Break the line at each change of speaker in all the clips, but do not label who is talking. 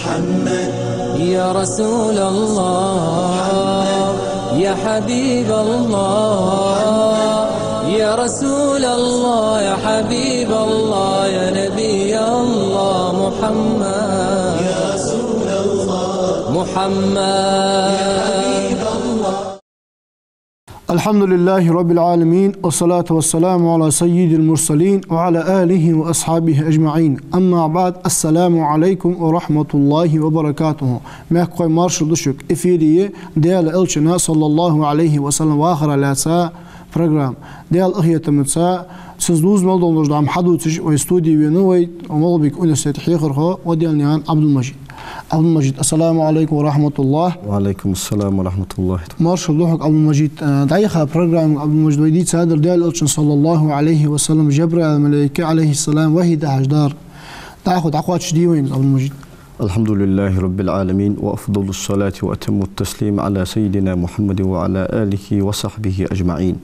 محمد
يا رسول الله يا حبيب الله يا رسول الله يا حبيب الله يا نبي الله محمد
يا رسول الله
محمد
يا حبيب الله.
الحمد لله رب العالمين والصلاة والسلام على سيد المرسلين وعلى آله وأصحابه أجمعين. أما بعد، السلام عليكم ورحمة الله وبركاته. مهكوي مارشل دشك إفيرية ديال إلشنا صلى الله عليه وسلم وآخر لاسا program. ديال أخية تمتسا سزلوز مالدون رجدام حدوتش ويستودي وينويت ومالبك أنسيت حيخرها وديال نيان عبد المجيد. عبد المجيد، السلام عليكم ورحمة الله.
وعليكم السلام ورحمة الله.
مارشل دوحك عبد المجيد دعيخها برنامج عبد المجيد ويديت سادر ديال ألشن صلى الله عليه وسلم جبريل الملائكة عليه السلام وهي دهجدار تاخد عقوات شدي وين عبد المجيد.
الحمد لله رب العالمين وأفضل الصلاة وأتم التسليم على سيدنا محمد وعلى آله وصحبه أجمعين.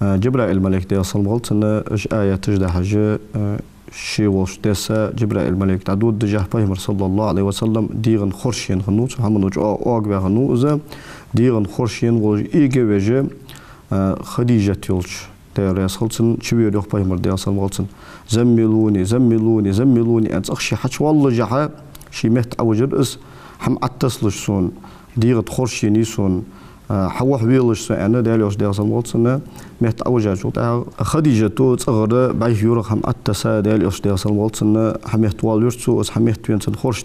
جبريل الملائكة ديال صلى آية تجده حاجة شيء وش دسا جبريل الملك تعدود دجاه بيمر صلى الله عليه وسلم ديغن خورشين خنوت محمد وجه أوج بخنوزة ديغن خورشين وجه إيجا وجه خديجة يلش دير يسخلتن شبيه يروح بيمر ديال صلى زملوني زملوني زملوني أنت أخشي حش والله جها شي مهت أوجر إس هم أتصلش سون ديغن خورشين يسون حوح ويلش أنا ديالوش ديال صلى مهت أوجه جوتا خديجة تو تصغر بعيه يورق هم أتسا ديالوش ديال صلى حميت واليرسو أس حميت وينسن خورش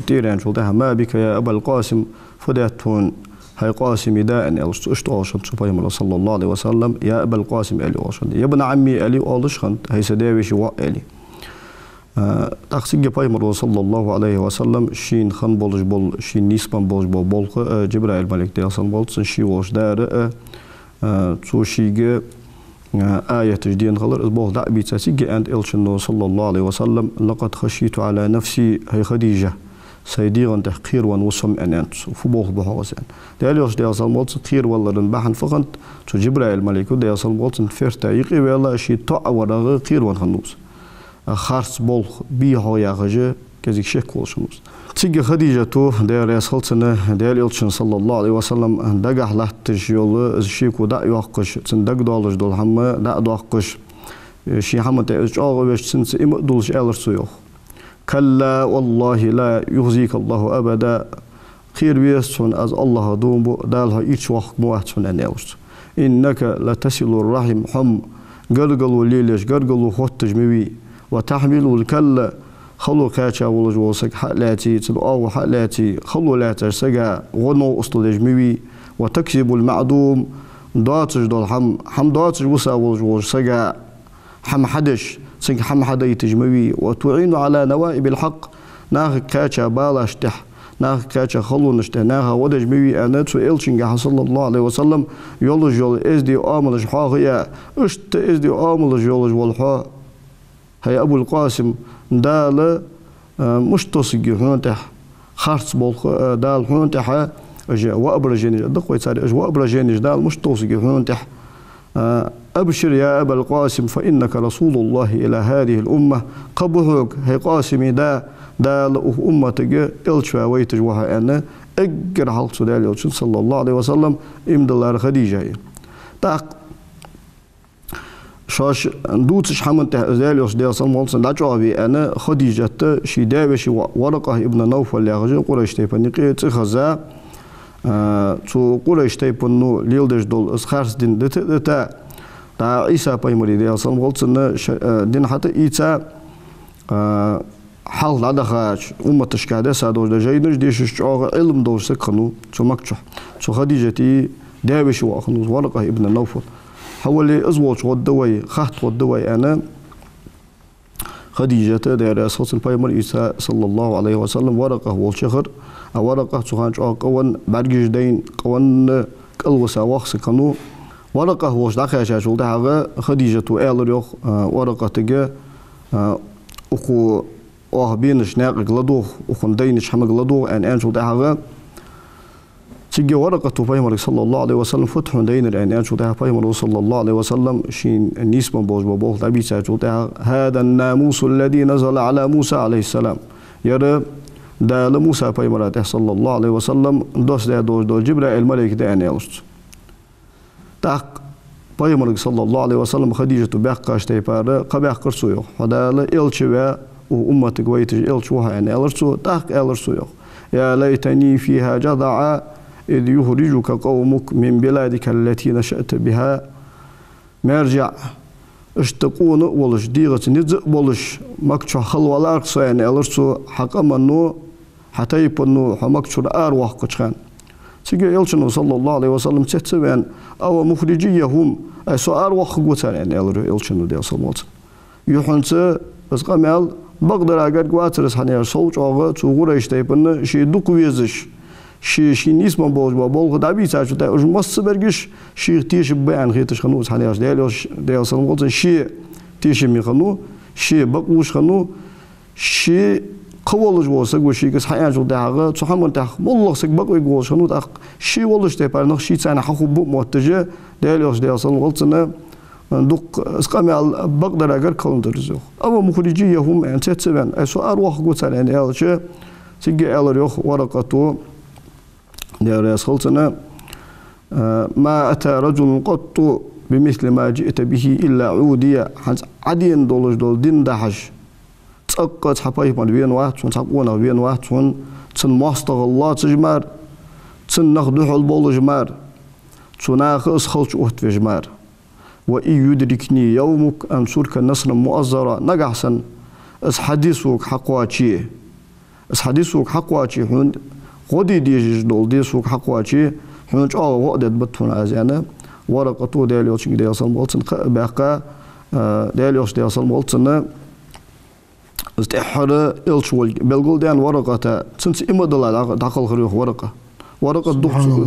تيران جوتا ما بك يا أبا القاسم فداتون هاي قاسم داء ألش أشتوش صبايم صلى الله عليه وسلم يا أبا القاسم ألي أوشن يا ابن عمي ألي أولش خنت هاي سداويش وألي تقصيج بايمر صلى الله عليه وسلم شين خن بولش بول شين نيسبان بولش بول جبريل الملك ديال صلى شي وش دار تو شيء آية جديد خلر بول دع بيتسيج أنت إلشنو صلى الله عليه وسلم لقد خشيت على نفسي هي خديجة سيديغا تحقير ونوسم أنت فبول بحوزن ديالوش ديال صلى خير والله رنبحن فقط تو جبريل الملك ديال صلى فرت يقي والله شيء طاع ورا خير ونخنوس خارس بول بيها يا غجة كذي شيء كولشموس تيجي خديجة تو ديال يسخلتنا ديال إلشن صلى الله عليه وسلم دقح لحتش يول شيء كودا يوقش تندق دولش دول هم دا دوقش شيء هم تأج أغوش سنس إم دولش ألرسيوه كلا والله لا يخزيك الله أبدا خير بيسون از الله دوم بو دالها إيش وقت مواتون أنيوس إنك لا تصل الرحم حم قرقلوا ليلش قرقلوا خوتج مبي وتحمل الكلا خلو كاتشا ولج وسك حلاتي تلقاو حلاتي خلو لا ترسجا غنو أصل جميوي وتكسب المعدوم داتج دول حم داتج وسا ولج وسجا حم حدش سنك حم حدا يتجموي وتعين على نوائب الحق ناخ كاتشا بالاشتح ناخ كاتشا خلو نشته ناخ ودج ميوي أنا تو إلشنجا صلى الله عليه وسلم يولج يول إزدي آملج حاغيا أشت إزدي آملج يولج والحا هي أبو القاسم دال مش تصير هونتح خارج بول دال هونتح أجا وأبرجينج دقوي صار أجا وأبرجينج دال مش تصير هونتح أبشر يا أبا القاسم فإنك رسول الله إلى هذه الأمة قبهك هي قاسمي دال أمتك إلشوا ويتجوها أنا أجر حلق سدال صلى الله عليه وسلم إمدلار خديجة تاق شاش دوتش حمن تهزاليوس ديال صلمونسن داجوابي أنا خديجة شي داوشي ورقة ابن نوفل يغجي قريش تيبني قيت خزا تو قريش تيبنو ليلدش دول اسخارس دين دتا تا عيسى بايمري ديال صلمونسن دين حتى إيتا حال لدخاش أمة تشكادة سادوش دا جايدنش ديش شعور علم دوش سكنو تو مكتشح تو خديجة داوشي واخنوز ورقة ابن نوفل حولي أزواج والدواي خط والدواي أنا خديجة دير أساس البايمر إيسا صلى الله عليه وسلم ورقة والشهر ورقة سخانش قوان برجش دين قوان كالوسا وخس كانوا ورقة وش دخل شاشول ده خديجة وآل ريخ ورقة تجا أخو بينش ناقق لدوخ أخو دينش حمق لدوخ أن شو ده تيجي ورقة بايمر صلى الله عليه وسلم فتح دين الآن شو ده بايمر صلى الله عليه وسلم شين النسبة بوج بوج تبي شو ده هذا الناموس الذي نزل على موسى عليه السلام يرى دال موسى بيمرات صلى الله عليه وسلم دوس دا دوس دول جبرائيل ملك دا أنا يلست تاق بيمرك صلى الله عليه وسلم خديجة بيقاش تيبار قبيح قرصو يخ فدال إلشوا وأمتك ويتج إلشوها أنا يلرسو تاق يلرسو يخ يا ليتني فيها جضع إذ يخرجك قومك من بلادك التي نشأت بها مرجع اشتقون ولش ديغة نزق ولش مكتش خلوالارك سوين يلرسو حقا منو حتى يبنو حمكتشر أروح قشخان سيجي يلشنو صلى الله عليه وسلم تتسوين أو مخرجيهم أسو أروح قوتان يعني يلشنو دي صلى الله عليه وسلم يحنس أسقامل بقدر أجر قواترس حنيا صوت أغا تغورا يشتيبن شي دقويزش شي نسمة بوج بول خدابي ساعة تا أج مص برجش شي تيش بيان خيتش خنوس حنيا ديال صلى الله عليه وسلم شي تيش مي خنو شي بقوش خنو شي قولج بوسق وشي كس حياة جو داغا تحمل تاخ والله سق بقوي قول شنو تاخ شي والله تيبار نخ شي تانا حخو بو موتجه ديال صلى الله عليه وسلم دوق اسقامي بقدر اگر كولندرزو اما مخرجيهم ان تتسبن اسو اروح قوتان ان الش سيجي الريخ ورقته ديال صلتنا ما اتى رجل قط بمثل ما جئت به الا عوديه عدين دولج دول دين دحش تسقط حبايب من وين واحد تسقونا وين واحد تن ماستغ الله تجمار تن نخدح البول جمار تناخص خلش وقت في جمار وإن يدركني يومك أنصرك نصرا مؤزرا نجحسن أس حديثك حقواتي أس حديثك حقواتي حون غدي ديج دول ديسك حقواتي حون جاء وقت بتون أزيانا ورقة دياليوش ديال صلمولتن بقى دياليوش ديال صلمولتن استحرى إلشول بلغول ديان ورقة تنس إمدلا داخل خريخ ورقة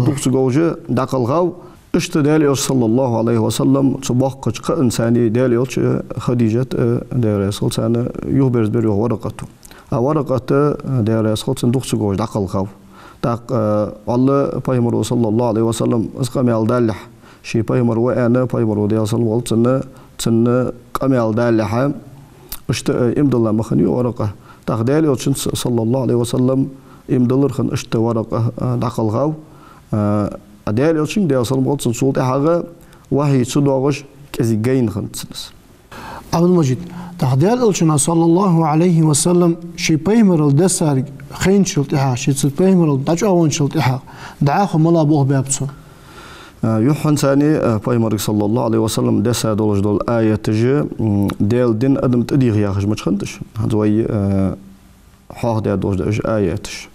دخس جوجة داخل غاو اشتداليوش صلى الله عليه وسلم تبقى كإنساني داليوش خديجة ديال سلطان يخبر بريه ورقة ديال سلطان دخس جوجة داخل غاو داق الله بيمر صلى الله عليه وسلم اسقامي دالح شي بيمر وأنا بيمر ديال صلى الله عليه وسلم قامي دالح اشت امدلا مخني ورقة تاخدالي وشن صلى الله عليه وسلم امدلر خن اشت ورقة داخل غاو ادالي وشن ديال صلى الله عليه وسلم سولت حاجة وهي صدوغش كزي جين خن تسنس
عبد المجيد تاخدال وشن صلى الله عليه وسلم شي بيمر الدسار خين شلتها شي بيمر داجاون شلتها دعاخ ملا بوه بابسو
يوحنا ثاني بيمرك صلى الله عليه وسلم دسا دولج دول آية تجي ديل دين أدم تديغ يا خش متخندش هذوي حاه ديال دولج دج آية تش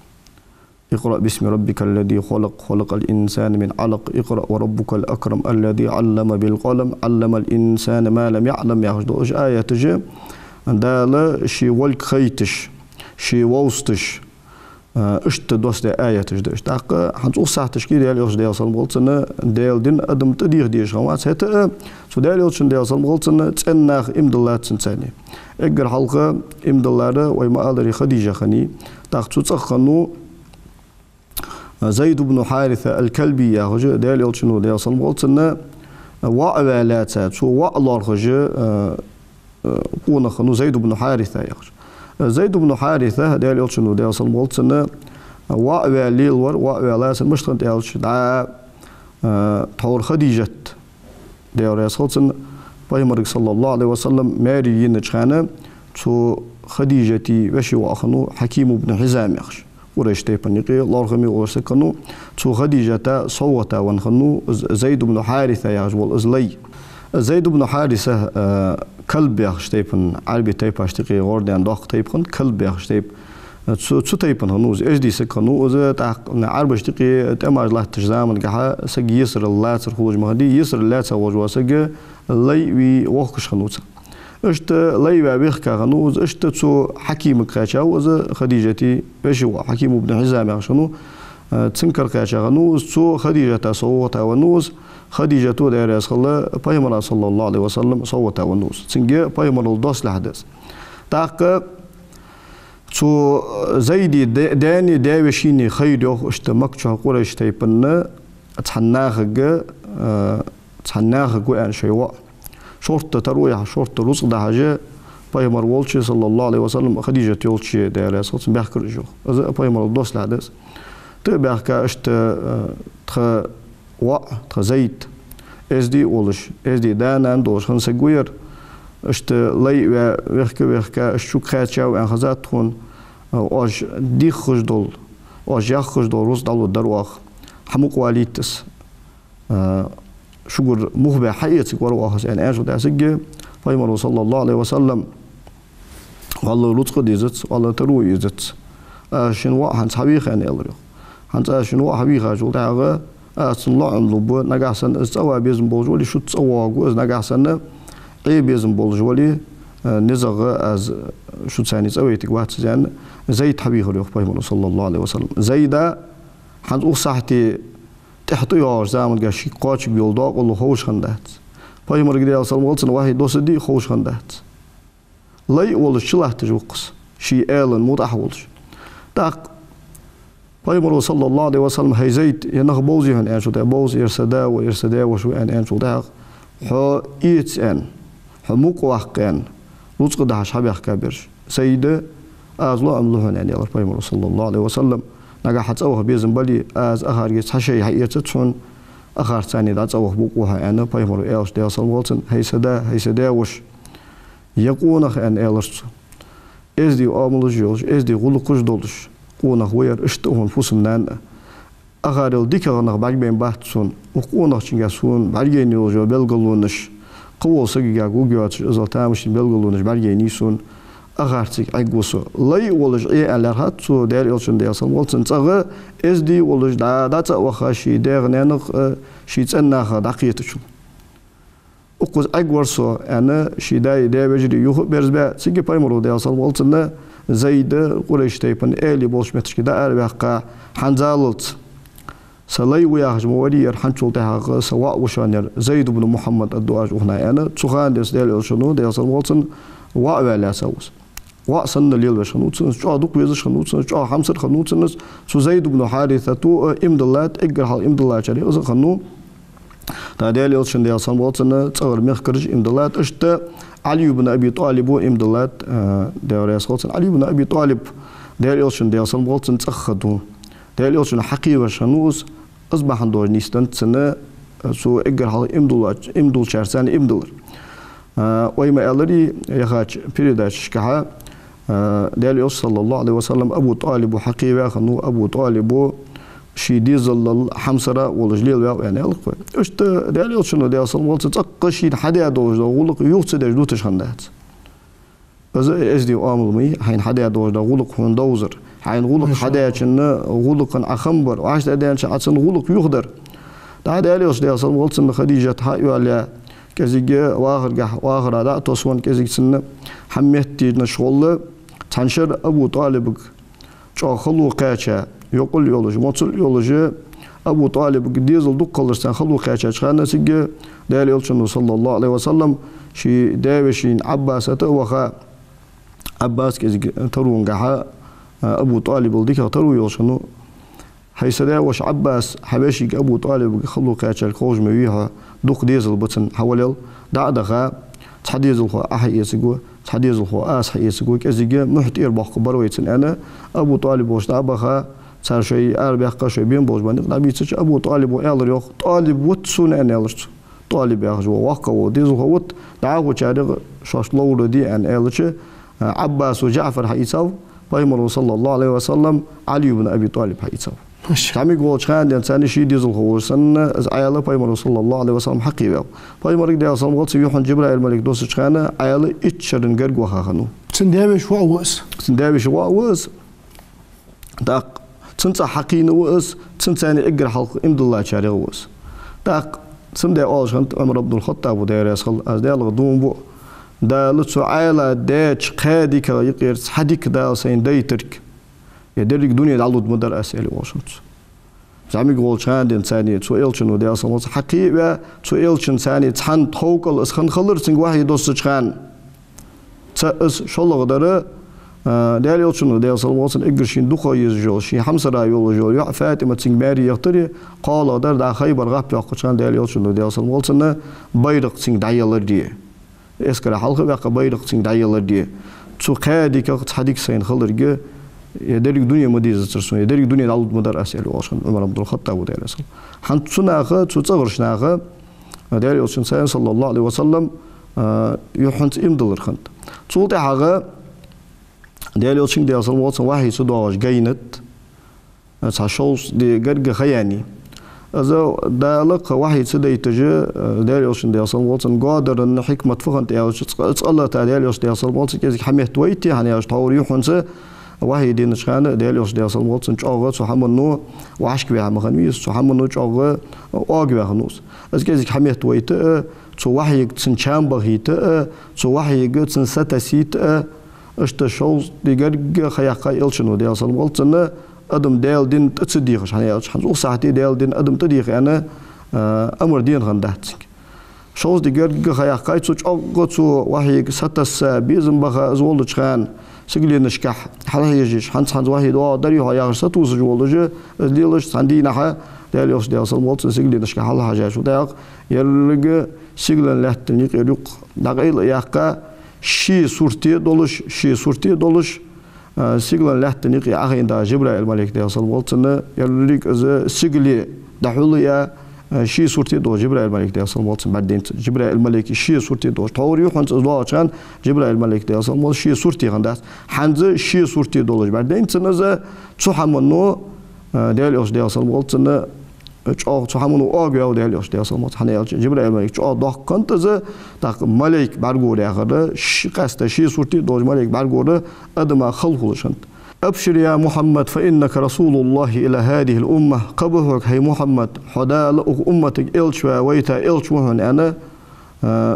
اقرأ باسم ربك الذي خلق الإنسان من علق اقرأ وربك الأكرم الذي علم بالقلم علم الإنسان ما لم يعلم يا خش دولج آية تجي دال شي ولك خيتش شي ووستش اشت دوست آية تجدش تاق حنصو ساعة تشكيل ديال يوش ديال صلم غلطنا ديال دين أدم تدير ديش غوات هتا سو ديال يوش ديال صلم غلطنا تسناخ إمدلات تنساني اقر حلقة إمدلارة ويما آلري خديجة خني تاق تسخنو زيد بن حارثة الكلبي يا خجي ديال يوش ديال صلم غلطنا وعوالات سو وعلار خجي قونا خنو زيد بن حارثة يا خجي زيد بن حارثة ديال يلشنو ديال صلمولتسن وعواليل وعوالاسن مشتغن ديالش دعا طور خديجة ديال رسولتسن بيمرك صلى الله عليه وسلم ماري ينجخانة تو خديجتي وشي واخنو حكيم بن حزام يخش ورش تيبنيقي لارغمي ورسكنو تو خديجة صوتا ونخنو زيد بن حارثة يعجبول ازلي زيد بن حارثة كلب يخش تيبن عربي تيب اشتقي غوردان داق تيبن كلب يخش تيب تسو تيبن هنوز ايش دي سكنو وز تاق عربي اشتقي تماج لا تجزام نجح سج يسر الله تر خروج مهدي يسر الله تسوج وسج لي وي وقش خنوت اشت لي بيخ كغنوز اشت تسو حكيم كاشا وز خديجتي بشو حكيم بن حزام يخشنو تنكر كاشا غنوز تسو خديجة صوتا ونوز خديجة دير يسخل بيمر صلى الله عليه وسلم صوتا ونوز تنجي بيمر الدوس لحدث تاق تو زيدي داني داوشيني خيرو اشت مكتشا قريش تيبن تحناخ قوان شيوا شورت ترويح شورت رزق ده حاجة Payg'ambar bo'lchi sallallohu alayhi vasallam Xadija yo'lchi deylar so'tsin baxkir yo'q. O'zi payg'ambar do'stlardir. Te baxka işte tra Zayd ezdi oluş, ezdi danan doşan seguyer işte lay ve vehke şu kaçav en hazat hun oj di khujdol oj ya khujdol rus dalu darwaq hamuk walitis şugur muhbe hayati var wahas en ajo da sige payg'ambar sallallohu alayhi vasallam vallahi lutqu dizet vallahi taru izet shin wa han sabi khan elro han shin wa habi khajul daga الله لبو نجاسن استوى بيزم بولجولي شو تسوى جوز نجاسن أي بيزم بولجولي نزغ از شو تساني سويتك واحد زين زيد حبيه اليوم بيمون صلى الله عليه وسلم زيدا حد أصحتي تحت يار زمان قاشي قاش بيولدا والله خوش خندات بيمون قدي أصلا والسن واحد دوسدي خوش خندات لا يقول شلاه تجوقس شي إيلن مو تحولش تاق Payg'ambar sallallohu alayhi vasallam hayzayt yana bowzi han en shota bows irsada wa shu en shota ho its en ho muqwaqan lutqi da shabah kabir sayda azlo amluhan en yalar Payg'ambar sallallohu alayhi vasallam naga hatsaw bezin bali az akharga tashay hayatsa tsun akhar tsani da tsaw buqwa en Payg'ambar elsh da sallallahu haysada wash yaquna en elsh ezdi amluj yosh ezdi guluquj dolush قونخ وير اشتهون فوسمنان أغارل ديكرنخ بعدين بحثون وقونخ تنجسون بعدين يوجو بلغلونش قوة سجيا جوجات زلتامش بلغلونش بعدين يسون أغارتك عجوسو لا يولج إيه على هاتو دير يلشن دياسن والتن تغى إزدي ولج دا تأوخاشي دير نانخ شي تناخ دقيقتشو وقوز عجورسو أنا شي دا بجري يوخ برزبا سجي بايمرو دياسن والتن زيد قريش تيبن إلي بولش متشكي دا أربعة حنزالت سلاي وياهج مورير حنشول تها سواء وشانير زيد بن محمد الدواج وهنا أنا تخان ديس ديال شنو ديال سلمولتن ولا سوس وأصلنا ليل بشنوتن شو دوك ويز شنوتن شو حمسر خنوتن شو زيد بن حارثة تو إمدلات إجرها إمدلات شري أز خنو تا ديال شن ديال سلمولتن تصور مخرج إمدلات أشتا علي بن أبي طالب وإمدلات ديال سلمولتن علي بن أبي طالب ديال شن ديال سلمولتن تأخذوا ديال شن حقيقة شنوس أصبح عندور نيستن سنة سو إجرها إمدل شرسان إمدلر ويما ألري يخاج بريداش كها ديال صلى الله عليه وسلم أبو طالب حقيقة خنو أبو طالب شي ديزل حمسرة والجليل يعني ألقى إشت ديال شنو ديال صلى الله عليه وسلم تقشي حدا دوج غلق يوصل دوتش خندات بس إزدي أمر مي حين حدا دوج غلق هون دوزر حين غلق حدا شن غلق أخمبر وعشت أدين شعتن غلق يقدر ده ديال صلى الله عليه وسلم خديجة حيو على كزيجة واخر هذا توسون كزيج سنة حميت نشغل تنشر أبو طالب شو خلو قاچة يقول يولج مطل يولج أبو طالب ديزل دق كلرسان خلو قاچة شخنا سيجة دال يلشنو صلى الله عليه وسلم شي داوشين عباس أتوخا عباس كزيج ترون جها أبو طالب الديك ترو يلشنو هيسدا وش عباس حبشي أبو طالب خلو قاچة الخوج مويها دق ديزل بتن حوالل دعدها تحديزل هو أحيي سجوا تحديزل هو أحيي سجوا كزيجة محتير بخبر ويتن أنا أبو طالب وش دعبها صار شيء أربع قشة بين بوج بني نبيتش أبو طالب ويالر يخ طالب وتسون أنا يالرت طالب يخجوا وقوا وديزل هو وت دعوة شارع شاش لور دي أن يالرش عباس وجعفر حيساو بيمر صلى الله عليه وسلم علي بن أبي طالب حيساو كم يقول شان الإنسان شيء ديزل هو سن عياله بيمر صلى الله عليه وسلم حقيقة بيمر كده أصلا قلت يوحنا جبرائيل الملك دوس شان عياله إتشرن جرجوا خانو
سندابش واوس
داق تنسى حقين وس تنساني إجر حلق إمد الله شارع وس داق سمدي أولش خنت عمر بن الخطاب ودير يسخل أزدال غدوم بو دا لتسو عياله داش قادي كا يقير حديك دا سين دايترك يدرك دنيا دعوت مدر أسئلة واشنت زعمي قول شان إنساني تسو إلشن ودي أصلا حقيقة تسو إلشن ثاني تحن توكل أسخن خلر سنج واحد دوست شان تأس شلون قدره ديال يلشن ودي أصلا وصل إجرشين دخا يزجول شي حمسرا يولجول يا فاطمة سنج ماري يختري قال در دا خيبر غاب يقشان ديال يلشن ودي أصلا وصلنا بيرق سنج دعيال دي eskere halkı ve kabaylık için dayılar diye. Şu kaydı ki hadik sayın halırge ederik dünya madizatırsun ederik dünya alıp madar aseli olsun Ömer Abdülhattab bu derler. Han sunağı şu çağırışnağı derler olsun sayın sallallahu aleyhi ve sellem yuhant imdılır xant. Şu da haga derler olsun derler olsun vahiy su doğaj gaynet. Saşol de garga khayani. Also دالق واحد سدي تجي داليوش دي أصلا والسن قادر إن حكمة فخن تياوش الله تعالى داليوش دي أصلا والسن كذا حمية تويتي يعني أش تاوري يخونس واحد دين شخان داليوش دي أصلا والسن شاغة سحمنو وعشك بيها مخنويس سحمنو شاغة أوج بيها خنوس أز كذا حمية تويت سو واحد تسن شامبهيت سو واحد تسن ستسيت أشتشوز دي قرق خياقة إلشنو دي أصلا والسن أدم دال دين تصديقش يعني حنزو ساعتي دال دين أدم تديق أنا أمر دين غنداتك شوز دي قرق خياق قايت سوچ أغوتسو واحد ستس بيزم بخا زولدش خان سجلي نشكح حلا يجيش حنز واحد داري هياغر ستوز جولدج ديلش ساندي نحا دال يوش دي أصل مولت سجلي نشكح حلا حاجة شو داق يرلق سجلن لحتن يقيرق داقيل ياقا شي صورتي دولش سيغلان لحتن يقي أخين دا جبرائيل الملك دي أصل والتنا يرليك از سيغلي دحوليا شي صورتي دو جبرائيل الملك دي أصل والتنا بعدين جبرائيل الملك شي صورتي دو توري وحنت ازوا كان جبرائيل الملك دي أصل وال شي صورتي غنداس حنز شي صورتي دولج بعدين تنزا تحمنو ديالوش دي أصل والتنا تحمنو أوغيو ديالوش دي أصل والتنا حنيال جبرائيل الملك داق كنت از داق ملك برغور ياخر شي قاستا شي صورتي دو ملك برغور أدما خلقلشند أبشر يا محمد فإنك رسول الله إلى هذه الأمة قبهك هي محمد حدا لأك أمتك إلشوا ويتا إلشوهن أنا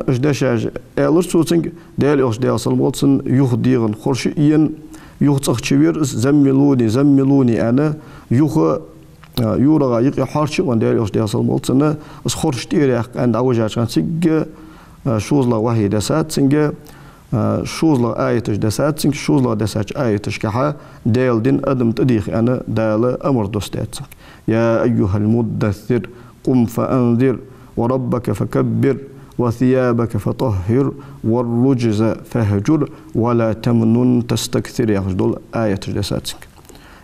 إجداشاج إلشوتنك ديال إلش ديال صلموتسن يخديغن خرشيين يختصخ شوير زملوني أنا يورغا يقي حارشي وان ديال إلش ديال صلموتسن اس خرش تيريق عند أوجاج كان سيج شوزلا واحدة سات سنجا شوزلا آيتش دسات سنج شوزلا دسات آيتش كحا ديل دين أدم تديخ أنا دال أمر دوستات يا أيها المدثر قم فأنذر وربك فكبر وثيابك فطهر والرجز فهجر ولا تمنن تستكثر يا دول آيتش دسات سنج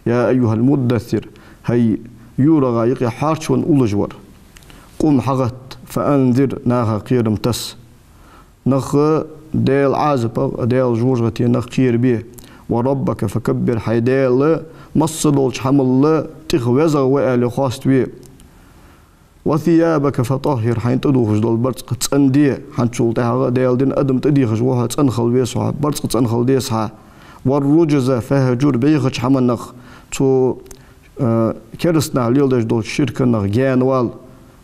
يا أيها المدثر هي يورغا يقي حارشون أولجور قم حغت فأنذر ناها قيرم تس نخ ديل عازب ديل جورغتي نخير بيه وربك فكبر حيديل مصدولش حمل تخوزغ وقال خاست بيه وثيابك فطهر حين تدوخش دول برتق تصندي حين تشول تاها ديل دين أدم تديخش وها تنخل بيسها برتق تنخل ديسها والرجز فهجور بيخش حمل نخ تو كرسنا ليلدش دول شرك نخ جانوال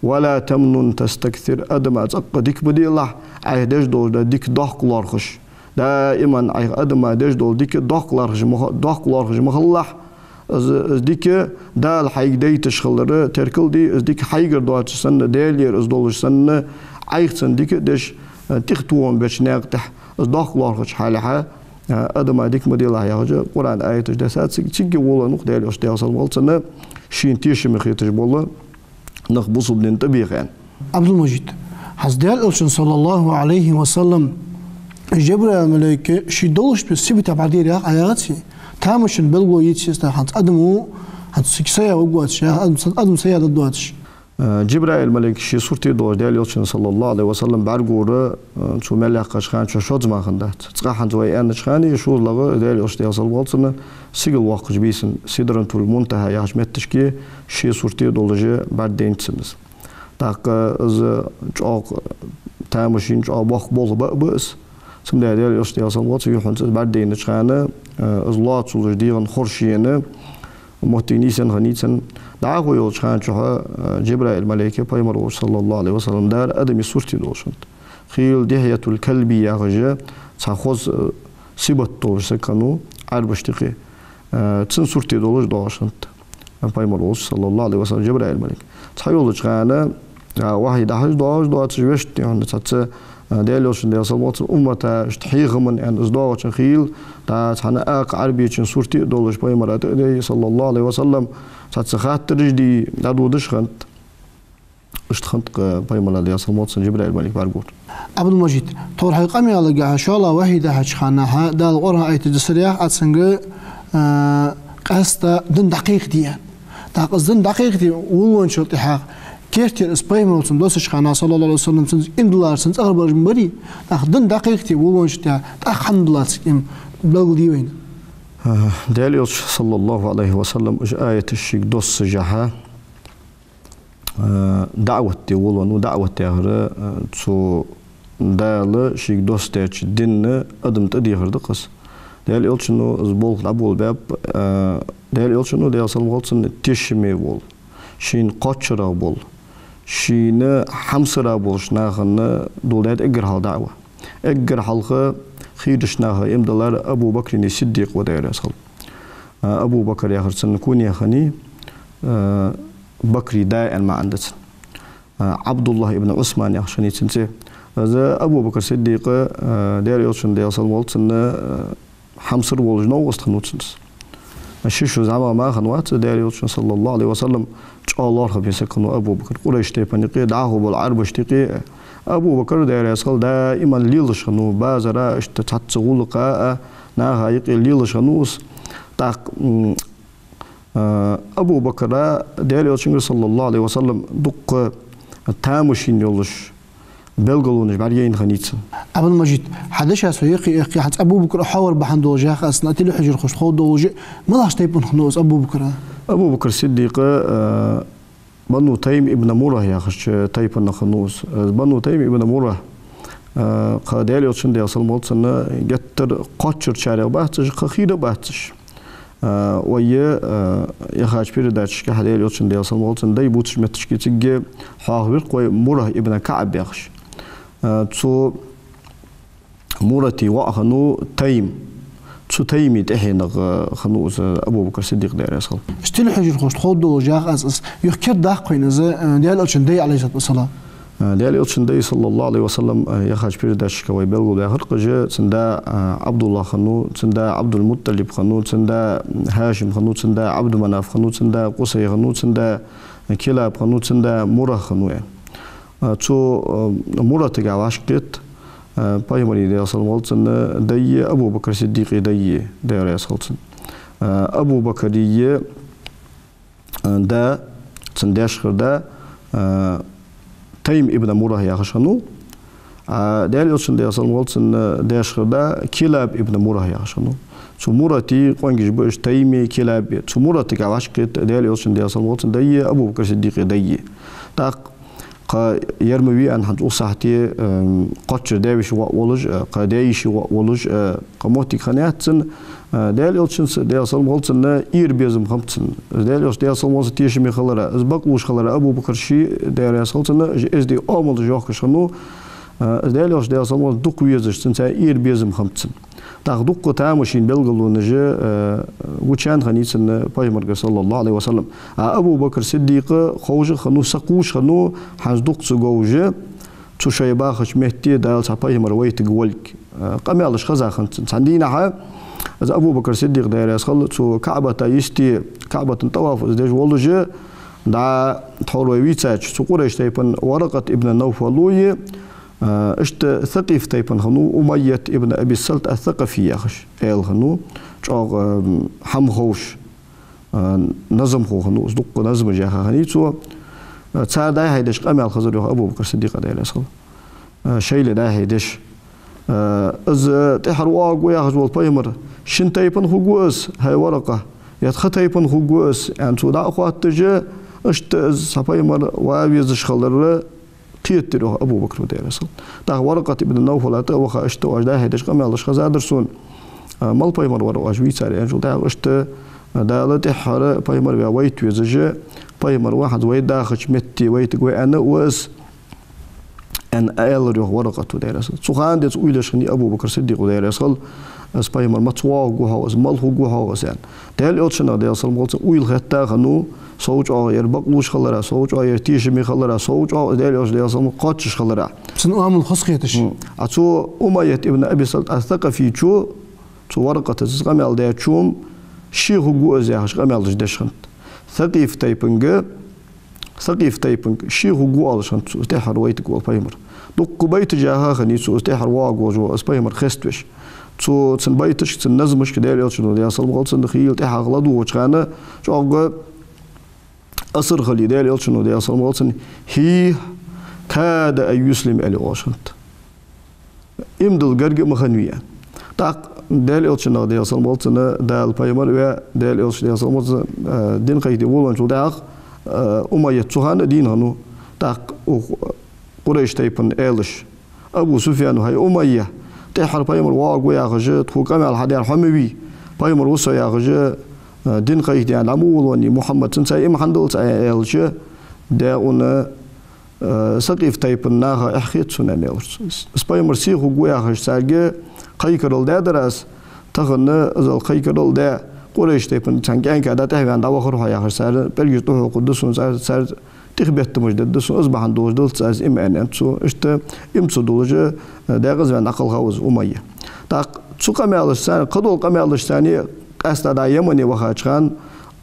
ولا تمنن تستكثر أدم أتق ديك بدي الله عهدش دول ديك ضحك لارخش دائما أدم عهدش دول ديك ضحك لارخش مخلح ديك دال حيق دي تشخلر تركل دي ديك حيقر دوات سن دالير دولش سن عيخسن ديك دش تختوهم باش ناقتح ضحك لارخش حالها أدم ديك بدي الله ياخذ قرآن آية دسات تيجي ولا نخ داليش دياسل والسنة شين تيش مخيتش بالله نخبص بننتبه يعني.
عبد المجيد حزدال ألشن صلى الله عليه وسلم جبرائيل الملائكة شي دولش بسيبتا بعدين آياتي تامشن بلغو يتشيستا حنت أدمو حنت سكسايا وقواتش أدم سيادة دواتش
جبرائيل الملائكة شي صورتي دوش ديال ألشن صلى الله عليه وسلم بعرقورة شو ملاقة شخان شو شوز ما خندات تسقى حنت ويان شخاني شو لغة ديال ألشن ديال صلى الله عليه وسلم سيقل واقع جبيسن سيدرن طول المنتهى يحجمت تشكي شي صورتي دولجة بعدين تسمس تاق از جاق تامشين جاق باخ بول بس سم ديال ألشن ديال صلى الله عليه وسلم يحنت بعدين شخانة از لا تولج ديغن خرشينه مهتنيسن غنيسن دعوة يوشخان شها جبرائيل الملائكة بيمر صلى الله عليه وسلم دار أدمي صورتي دوشنت خيل دهية الكلبي يغجى تخوز سبت دوش سكنو عربشتقي تسن صورتي دوشنت بيمر صلى الله عليه وسلم جبرائيل الملائكة تخيل شخانة واحد أحد دوش جوشت يعني تحت ديالوشن ديال صلوات أمة اشتحيغ من يعني إصداء خيل تا تحنا أق عربي تشن صورتي دولش بيمر صلى الله عليه وسلم تحت خاطر جدي دادو دشخنت اشتخنت بايمر عليه الصلاة والسلام جبرائيل مالك بارجور
عبد المجيد طور حقيقة ميالجا إن شاء الله واحدة هتشخناها دا القرآن آية الجسرية أتسنج قصة دن دقيق ديان تاقص دن دقيق دي ولون شرطها كيرتير اسبايمر وسن دوسش خانا صلى الله عليه وسلم سن $1 سن أغرب بري تاق دن دقيق دي ولون شرطها تاق الحمد لله سكيم بلغ دي وين
دالي صلى الله عليه وسلم اج آية الشيك دوس جاها دعوتي ولون ودعوتي هر تو دال شيك دوس تاج دين ادم تدي هرد قص دالي قلت شنو زبول لعبول باب دالي قلت شنو دالي صلى الله عليه وسلم تشمي بول شين قاتشرا بول شين حمسرا بول شناخن دولات اجر دعوة اجر حلقة خيرشناها امدلار ابو بكر الصديق وداير اصل ابو بكر يا خرسن كون يا خني بكري داء ما عندت عبد الله ابن عثمان يا خشني تنسي هذا ابو بكر الصديق داير يوشن داير اصل ولتن حمصر ولجنو وستخنوتس الشيشو زعما ما خنوات داير يوشن صلى الله عليه وسلم الله خبي سكنوا ابو بكر قريش تيبانيقي دعاه بالعرب اشتقي أبو بكر داير يسقل دائما ليل شنو بازرا اشتتحتغول قاء ناها يقي ليل شنوس تاق أبو بكر داير يوشن صلى الله عليه وسلم دق تامشين يولش بلغلونش بعدين خنيتسن
عبد المجيد حدش سويقي حتى أبو بكر حاور بحندو جاخ أصلا تلو حجر خوش خودو ما لاش تيبون خنوس أبو بكر الصديق بنو تيم ابن مره يا خش تيب النخنوس بنو تيم ابن مره قاديل يوتشن دي أصل مولتسن جتر قاتشر شارع بحثش خخير بحثش ويا يخاج بير داتش كهديل يوتشن دي أصل مولتسن داي بوتش متش كتيجي حاهر قوي مره ابن كعب يخش تو مرتي وأخنو تيم شو تيمي تحين خنوس أبو بكر الصديق داير يسخل. اشتري حجر خوش خودو جاء أساس يحكي داقين إذا ديال ألشندي عليه الصلاة والسلام.
ديال ألشندي صلى الله عليه وسلم يخرج بيرداش كوي بلغو بآخر قجة سندا عبد الله خنو سندا عبد المطلب خنو سندا هاشم خنو سندا عبد مناف خنو سندا قصي خنو سندا كلاب خنو سندا مرة خنو يعني. شو مرة تجاوش قط بايمري دي أصل مولتن دي أبو بكر الصديق دي داير يسخلتن أبو بكر دي دا تنداشخر دا تيم ابن مره يا خشنو داير يوتشن دي أصل مولتن داشخر دا كلاب ابن مره يا خشنو شو مرتي قوانجش بوش تيمي كلاب شو مرتي كعواش قط داير يوتشن دي أصل مولتن دي أبو بكر الصديق دي تاق قا يرمي أن هنقول صحتي قطر دايش وولج قا دايش وولج قموتي خناتن دايل يلشن دايل صل مغلطن إير بيزم خمتن دايل يلش دايل صل مغلط تيش مي خلرا أزبق وش خلرا أبو بكر شي دايل يصلتن إز دي أمل جاك شنو دايل يلش دايل صل مغلط دق ويزش تنسى إير بيزم خمتن تاخدق تامشين بلغلو نجا وشان خنيتن بايمر صلى الله عليه وسلم أبو بكر الصديق خوج خنو سقوش خنو حزدق سجوجة تشاي باخش مهتي دايل بايمر ويت جولك قميالش خزا خنتن عندنا ها أبو بكر الصديق داير يسخل تو كعبة يستي كعبة طواف دايج ولجة دا تحولوا ويتاج تو قريش تيبن ورقة ابن نوفل اشت ثقيف تيبن خنو أمية ابن أبي السلط الثقفي ياخش إيل خنو جاغ حمخوش نظم خو خنو صدق نظم جاها خني تو تسار داي هيدش قميال خزر أبو بكر الصديق داير يسخل شيء داي هيدش از تحرواق وياخذ والبايمر شن تيبن خوجوس هاي ورقة يتخ تيبن خوجوس يعني تو دا أخوات تجا اشت سبايمر وابيز شخلر قيتره أبو بكر ديرسل دا ورقة ابن النوفل أتا وخا اشت واجدا هيدش قميالش خزادرسون مال بايمر ورواج ويتار يعني جو دا اشت دا لا تحر بايمر بيا ويت ويزج بايمر واحد ويت داخش متي ويت قوي أنا وس أن أيل روح ورقة ديرسل سخان ديت ويلش خني أبو بكر الصديق ديرسل سبايمر متواق جوها مال هو جوها وسان ديال يوتشنا ديرسل مالت ويل ختا خنو صوت عاير بقلوش خلرا صوت عاير تيش مي خلرا صوت ديال يوش ديرسل قاتش خلرا
سنو عامل خصخيتش
أتو أمية ابن أبي سلط الثقفي شو ورقة زغمال ديال شوم شيخ جو أزياش غمال دشخنت ثقيف تيبنجا ثقيف تيبن شيخ قوال شان استحر ويت قوال بايمر دق بيت جاها خني سو استحر واق وجو اسبايمر خستوش سو تن بيتش تن نزمش كدال يلشنو يا صل مغلط سن خيل تحا غلدو وجانا جوغ أصر خلي دال يلشنو يا صل مغلط سن هي كاد أن يسلم على واشنت إمدل قرق مخنويا تاق دال يلشنو يا صل مغلط سن دال بايمر و دال يلشنو يا صل مغلط دين قيدي ولن شو داق أمية تسوهان دين هنو تاق قريش تيبن إيلش أبو سفيان هاي أمية تحر بايمر واق ويا خجة تخوك أمال حدير حموي بايمر وصا يا خجة دين قيد يعني عمول وني محمد سنسا إم حندل سا إيلش داؤنا سقيف تيبن ناها إحخيت سنان إيلش سبايمر سيخو ويا خجة سارجة قيكرل دا دراس تغنى أزال قيكرل دا قريش تيبن تانكين كذا تهوان دا وخرها يا خجة بلجي توه قدسون سار تخبيت مجدد سو أصبح عندوش دلت از إم أن أنتو إشت إم صدولجة داغز من أقل خوز أمية تاق تسو قمالش ثاني قدول قمالش ثاني أستا دا يمني وخاجخان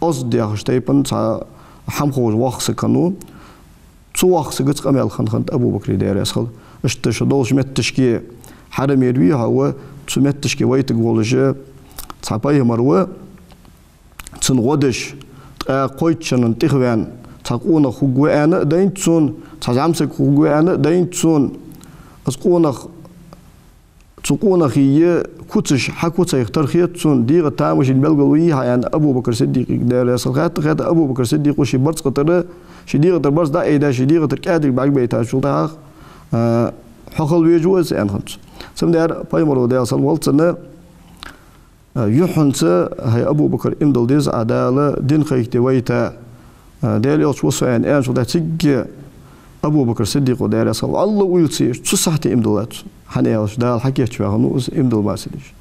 أصد دياخش تيبن تا حمخوز وخس كانو تسو وخس قد قمال خان أبو بكر داير يسخل إشت شدولش متشكي حرم يروي هو تسو متشكي ويتق ولجة تابايه مروه تنغدش قويتشن تخوان تقونا خوجوانا دينتون تجامسك خوجوانا دينتون أسقونا تقونا خيّة كتش حكوت يختار خيّتون ديغة تامش البلغوية يعني أبو بكر الصديق داير يسخات خات أبو بكر الصديق وشي برز قطرة شي ديغة برز دا إيدا شي ديغة كادر بعد بيتها شو ده حقل ويجوز يعني خمس سم داير بايمرو داير صلوات سنة يحنس هاي أبو بكر إمدل ديز عدالة دين خيّت ويتا داير يوش وصعين أنا شو ده تيجي أبو بكر الصديق وداير يسخل الله ويلسي شو صحت إمدلات حنياش ده الحكيت شو هنوز إمدل ما سديش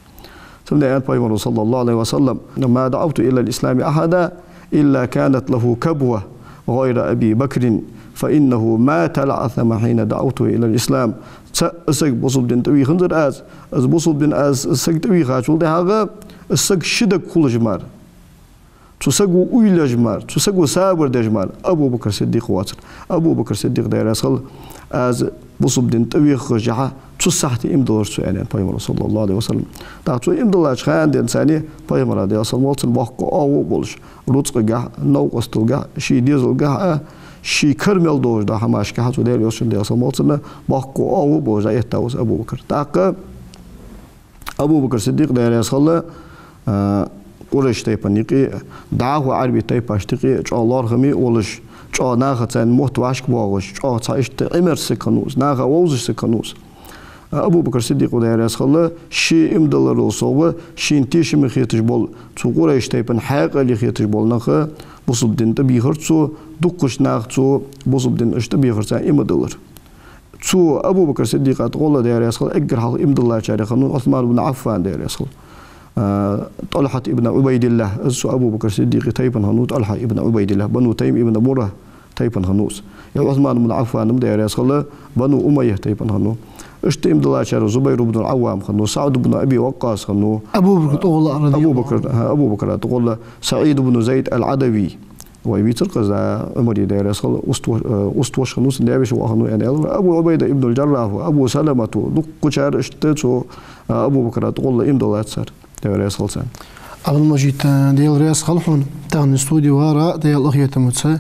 ثم ده بايمر صلى الله عليه وسلم لما دعوت إلى الإسلام أحدا إلا كانت له كبوة غير أبي بكر فإنه ما تلعثم حين دعوته إلى الإسلام سك بصب دين توي خنزر أز بصب دين أز سك توي خاشول ده هذا سك شدك كل جمار تسقو أول جمار تسقو سابر دجمار أبو بكر الصديق واتر أبو بكر الصديق داير يسخل أز بصب دين توي خرجها تسحت إمدلر سؤالين بايمر صلى الله عليه وسلم تعطوا إمدلر خان دين ثاني بايمر عليه الصلاة والسلام بحق أو بولش رزق جاه نوقس تلقاه شي ديزل جاه شي كرمل دوج ده هماش كهات ودير يوصل ده الصلاة والسلام بحق أو بولش يتوس أبو بكر تعق أبو بكر الصديق داير يسخل قريش تيبانيقي دعوة عربي تيباشتقي الله رغمي ولش جا ناخذ تان موت واشك باغش جا تعيشت عمر سكنوس ناخذ ووزش سكنوس أبو بكر الصديق وداير يسخل شي إمدلر الصوبة شي انتيش مخيتش بول تو قريش تيبان حاق اللي خيتش بول ناخذ بصب دين تبيخرتو دقش ناخذ بصب دين اش تبيخرت إمدلر تو أبو بكر الصديق تقول داير يسخل أجر حق إمدلر شاري خنون عثمان بن عفان داير يسخل طلحة ابن عبيد الله أزو أبو بكر الصديق تيبن هنوت طلحة ابن عبيد الله بنو تيم ابن مرة تيبن هنوس يا عثمان بن عفان مدير يسخل بنو أمية تيبن هنو اشتيم دلاشر زبير بن العوام خنو سعد بن أبي وقاص خنو أبو بكر تقول سعيد بن زيد العدوي ويبيتر قزا أمري داير يسخل أستوش خنوس نيابش وخنو يعني أبو عبيدة ابن الجراح أبو سلمة دق شار اشتتو أبو بكر تقول إم دولات سر داير يسخل سان
عبد المجيد ديال رياس خلحون تاعن الاستوديو هارا ديال أخية متسا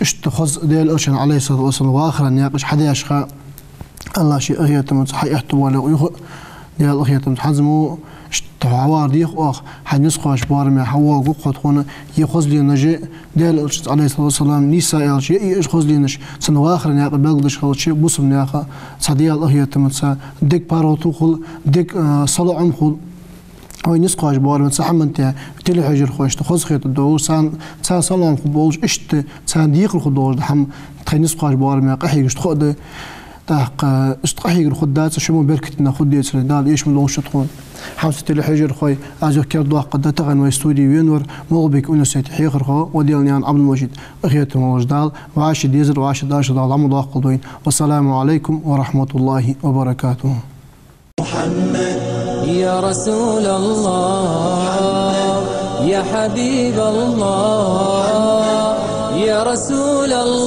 اشتخص ديال أرشن عليه الصلاة والسلام وآخر نياقش حدا يشخى الله شيء أخية متسا حيحتو ولا ويخ ديال أخية متسا حزمو اشتعوار ديخ أخ حد نسخواش بارمي حوا قوقت خونا يخص لي نجي ديال أرشن عليه الصلاة والسلام نيسا يالشي يخص لي نش سنو آخر نياق بلغدش خلشي بوسم نياقا صديال أخية متسا ديك باروتو خل ديك صلع عم خل هاي نسقاش بارم تسحمن تاع تلي حجر خوش تخص خيط الدور سان تاع صلام خبوج اشت تاع ديق الخدور دحم تخي نسقاش بارم قحي يش تخد تاق استقحي الخدات شمو بركتنا خديت دال ايش من لوش تخون حمس تلي حجر خوي ازو كردو قد تغن واستوديو ينور مغبك ونسيت حيخر خو وديالني عن عبد المجيد اخيت موجدال وعاش ديزر وعاش داش دال عمود قلدوين والسلام عليكم ورحمه الله وبركاته.
يا رسول الله يا حبيب الله يا رسول الله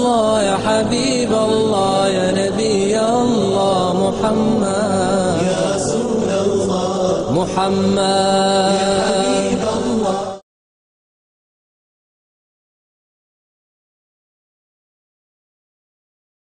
محمد